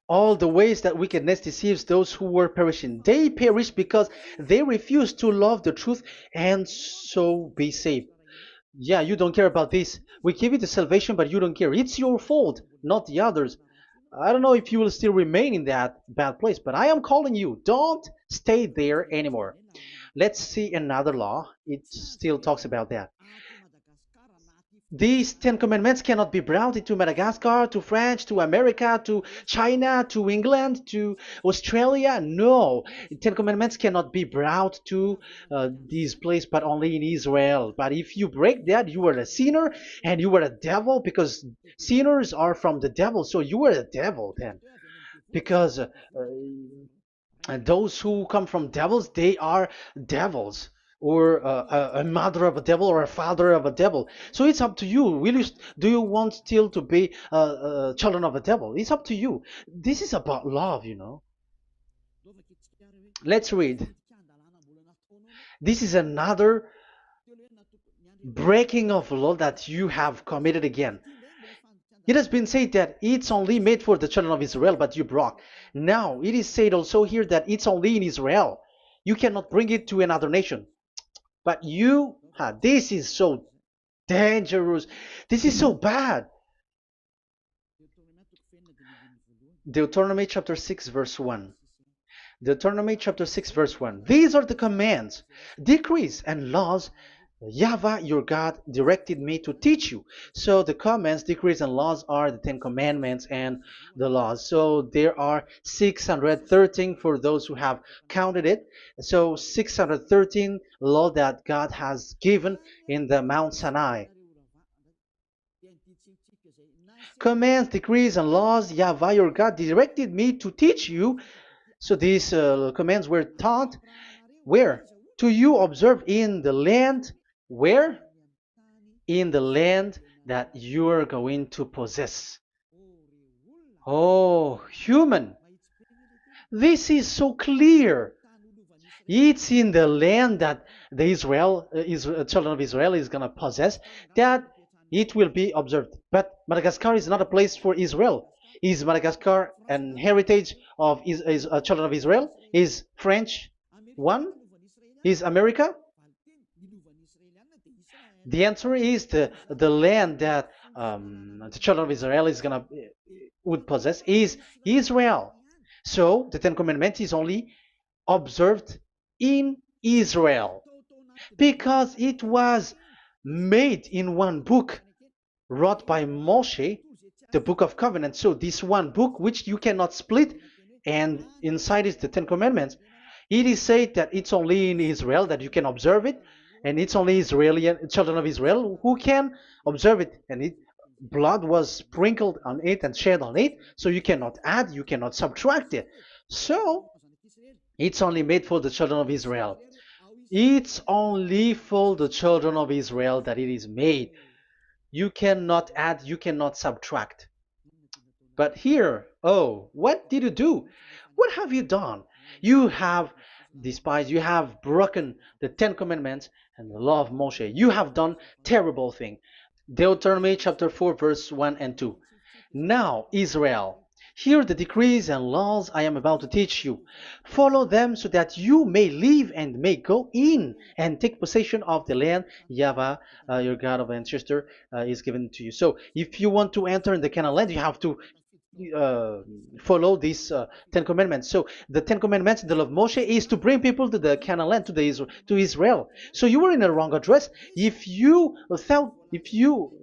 All the ways that wickedness deceives those who were perishing. They perish because they refuse to love the truth and so be saved. Yeah, you don't care about this. We give you the salvation, but you don't care. It's your fault, not the others. I don't know if you will still remain in that bad place, but I am calling you. Don't stay there anymore. Let's see another law. It still talks about that. These Ten Commandments cannot be brought into Madagascar, to France, to America, to China, to England, to Australia. No, Ten Commandments cannot be brought to this place, but only in Israel. But if you break that, you are a sinner and you are a devil, because sinners are from the devil. So you are a devil then, because and those who come from devils, they are devils, or a mother of a devil, or a father of a devil. So it's up to you. Do you want still to be children of a devil? It's up to you. This is about love, you know. Let's read. This is another breaking of law that you have committed again. It has been said that it's only made for the children of Israel, but you broke. Now, it is said also here that it's only in Israel. You cannot bring it to another nation. But this is so dangerous. This is so bad. Deuteronomy chapter 6, verse 1. Deuteronomy chapter 6, verse 1. These are the commands, decrees, and laws YAHVAH your God directed me to teach you. So the commands, decrees, and laws are the Ten Commandments and the laws. So there are 613 for those who have counted it. So 613 law that God has given in the Mount Sinai. Commands, decrees, and laws YAHVAH your God directed me to teach you. So these commands were taught where? To you observe in the land. Where? In the land that you are going to possess. Oh, human. This is so clear. It's in the land that the children of Israel is going to possess, that it will be observed. But Madagascar is not a place for Israel. Is Madagascar an heritage of children of Israel? Is French one? Is America? The answer is the land that the children of Israel would possess is Israel. So the Ten Commandments is only observed in Israel, because it was made in one book wrote by Moshe, the Book of Covenant. So this one book, which you cannot split, and inside is the Ten Commandments. It is said that it's only in Israel that you can observe it, and it's only children of Israel who can observe it. And blood was sprinkled on it and shed on it, so you cannot add, you cannot subtract it. So it's only made for the children of Israel. It's only for the children of Israel that it is made. You cannot add, you cannot subtract. But here, oh, what did you do? What have you done? You have despised, you have broken the Ten Commandments and the law of Moshe. You have done terrible thing. Deuteronomy chapter 4, verse 1 and 2. Now, Israel, hear the decrees and laws I am about to teach you. Follow them so that you may live and may go in and take possession of the land YAHVAH, your God of ancestor, is given to you. So if you want to enter in the Canaan land, you have to follow these Ten Commandments. So the Ten Commandments, the law of Moshe, is to bring people to the Canaan land, to Israel. So you were in a wrong address. If you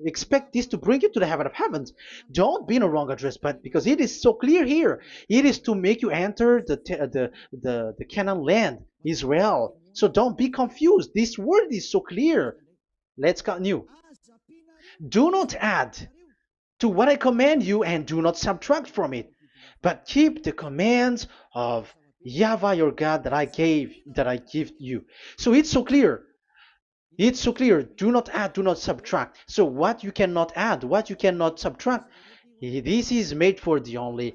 expect this to bring you to the heaven of heavens, don't be in a wrong address. But because it is so clear here, it is to make you enter the Canaan land, Israel. So don't be confused. This word is so clear. Let's continue. Do not add to what I command you, and do not subtract from it, but keep the commands of Yahweh your God that I give you. So it's so clear. It's so clear. Do not add, do not subtract. So what you cannot add, what you cannot subtract, this is made for only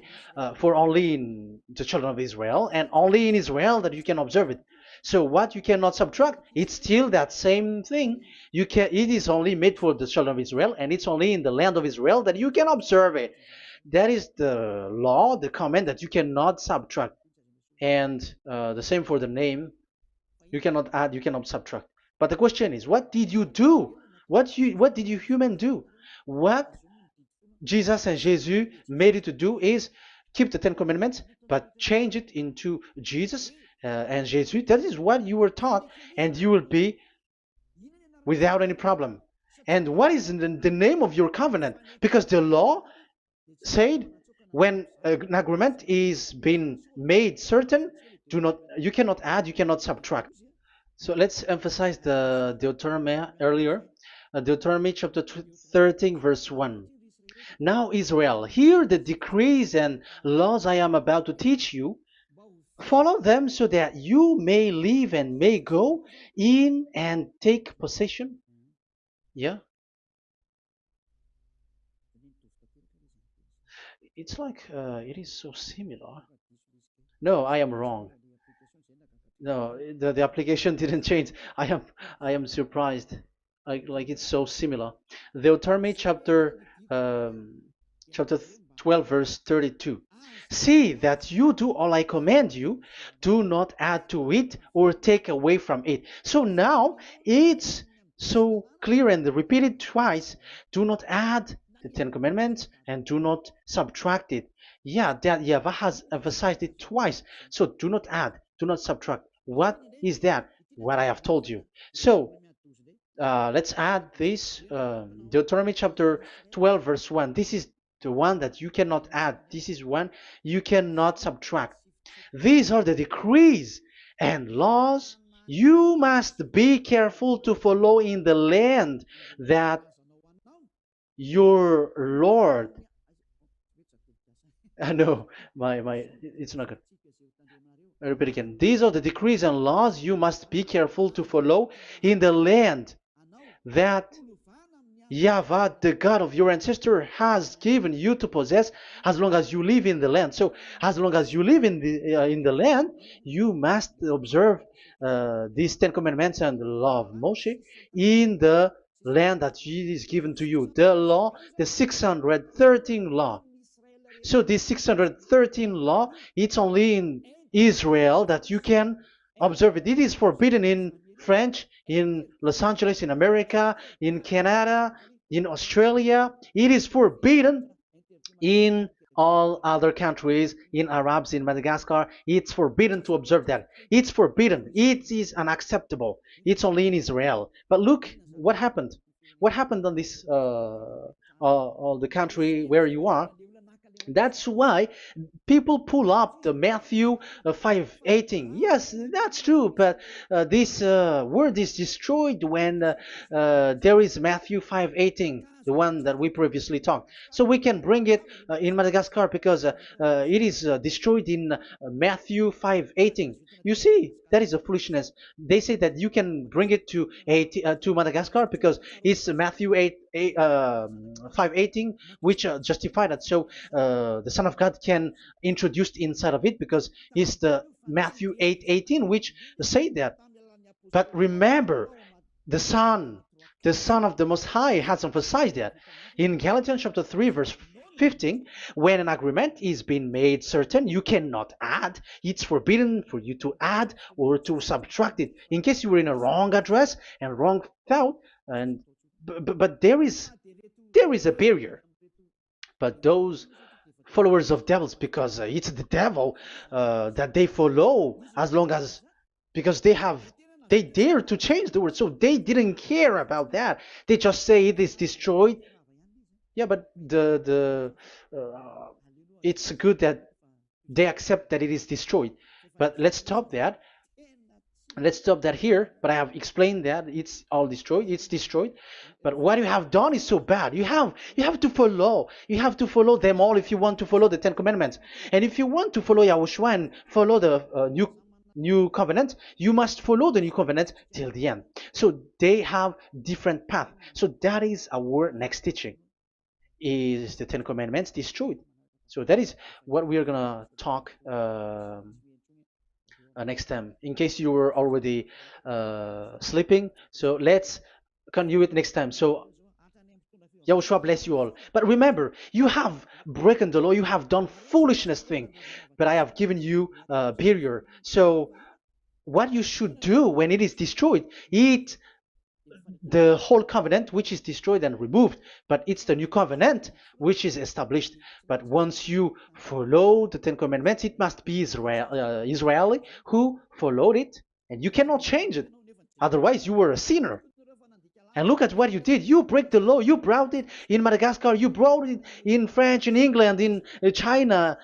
in the children of Israel, and only in Israel that you can observe it. So what you cannot subtract, it's still that same thing. It is only made for the children of Israel, and it's only in the land of Israel that you can observe it. That is the law, the command that you cannot subtract. And the same for the name. You cannot add, you cannot subtract. But the question is, what did you do? What did you human do? What Jesus and Jesus made it to do is keep the Ten Commandments, but change it into Jesus and Jesus. That is what you were taught, and you will be without any problem. And what is the name of your covenant? Because the law said when an agreement is being made certain, you cannot add, you cannot subtract. So let's emphasize the Deuteronomy earlier. Deuteronomy chapter 13, verse 1. Now, Israel, hear the decrees and laws I am about to teach you. Follow them so that you may live and may go in and take possession. Yeah, it's like it is so similar. No, I am wrong. No, the application didn't change. I am surprised. Like it's so similar. Deuteronomy um, chapter 12 verse 32. See that you do all I command you, do not add to it or take away from it. So now it's so clear and repeated twice. Do not add the Ten Commandments and do not subtract it. Yeah, that Yahweh has emphasized it twice. So do not add, do not subtract. What is that? What I have told you. So let's add this Deuteronomy chapter 12 verse 1. This is the one that you cannot add. This is one you cannot subtract. These are the decrees and laws you must be careful to follow in the land that your Lord. No, it's not good. I repeat again. These are the decrees and laws you must be careful to follow in the land that Yahweh, the God of your ancestor, has given you to possess as long as you live in the land. So, as long as you live in the land, you must observe these Ten Commandments and the law of Moshe in the land that is given to you. The law, the 613 law. So this 613 law, it's only in Israel that you can observe it. It is forbidden in French, in Los Angeles, in America, in Canada, in Australia. It is forbidden in all other countries, in Arabs, in Madagascar. It's forbidden to observe that. It's forbidden. It is unacceptable. It's only in Israel. But look what happened. What happened on this all the country where you are? That's why people pull up the Matthew 5:18. Yes, that's true, but this word is destroyed when there is Matthew 5:18, the one that we previously talked. So we can bring it in Madagascar because it is destroyed in Matthew 5:18. You see, that is a foolishness. They say that you can bring it to Madagascar because it's Matthew 5:18, which justify that. So the Son of God can introduce inside of it because it's the Matthew 8:18 which say that. But remember, the Son, the Son of the Most High has emphasized that in Galatians chapter 3 verse 15, when an agreement is being made certain, you cannot add. It's forbidden for you to add or to subtract it. In case you were in a wrong address and wrong thought, and but there is a barrier. But those followers of devils, because it's the devil that they follow, as long as because they dare to change the word, so they didn't care about that. They just say it is destroyed. Yeah, but it's good that they accept that it is destroyed. But let's stop that. let's stop that here, but I have explained that it's all destroyed, it's destroyed. But what you have done is so bad. You have to follow them all if you want to follow the 10 commandments. And if you want to follow Yahushua and follow the new covenant, you must follow the new covenant till the end. So they have different path. So that is our next teaching, is the 10 commandments destroyed. So that is what we are gonna talk next time, in case you were already sleeping. So let's continue it next time. So Yahushua bless you all. But remember, you have broken the law, you have done foolishness thing, but I have given you a barrier. So what you should do when it is destroyed, it the whole covenant which is destroyed and removed, but it's the new covenant which is established. But once you follow the 10 commandments, it must be Israeli who followed it, and you cannot change it, otherwise you were a sinner. And look at what you did. You break the law. You brought it in Madagascar, you brought it in France, in England, in China.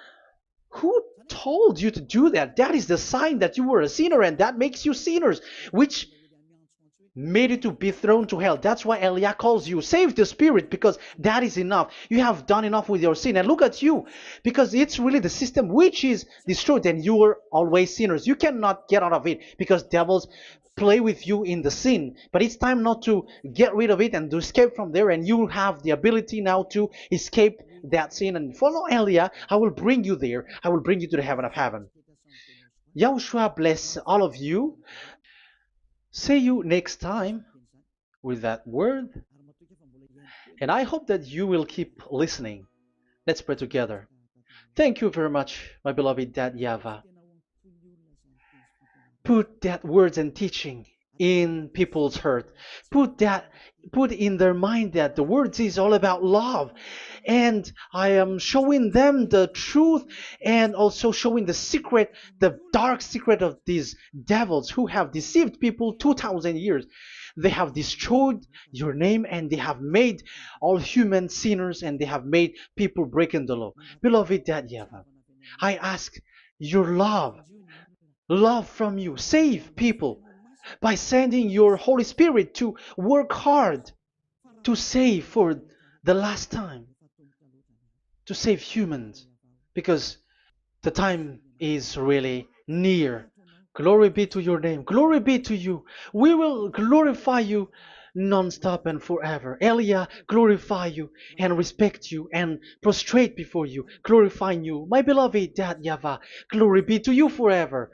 Who told you to do that? That is the sign that you were a sinner, and that makes you sinners, which made you to be thrown to hell. That's why Elia calls you, save the spirit, because that is enough. You have done enough with your sin. And look at you, because it's really the system which is destroyed, and you were always sinners. You cannot get out of it because devils play with you in the sin. But it's time not to get rid of it and to escape from there, and you have the ability now to escape that sin and follow Elia. I will bring you there. I will bring you to the heaven of heaven. Yahushua bless all of you. See you next time with that word. And I hope that you will keep listening. Let's pray together. Thank you very much, my beloved Dad YAHVAH. Put that words and teaching in people's heart. Put in their mind that the words is all about love. And I am showing them the truth, and also showing the secret, the dark secret of these devils who have deceived people 2,000 years. They have destroyed your name, and they have made all human sinners, and they have made people breaking the law. Beloved Dad YAHVAH, I ask your love from you. Save people by sending your Holy Spirit to work hard to save for the last time, to save humans, because the time is really near. Glory be to your name. Glory be to you. We will glorify you non-stop and forever. Elia, glorify you and respect you and prostrate before you, glorifying you. My beloved Dad YAHVAH, glory be to you forever.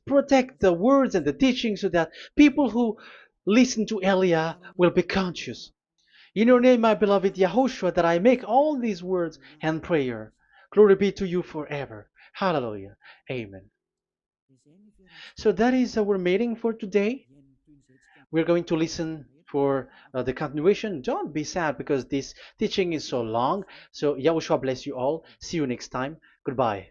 Protect the words and the teaching so that people who listen to Elia will be conscious. In your name, my beloved YAHOSHUAH, that I make all these words and prayer. Glory be to you forever. Hallelujah. Amen. So that is our meeting for today. We're going to listen for the continuation. Don't be sad because this teaching is so long. So Yahushua bless you all. See you next time. Goodbye.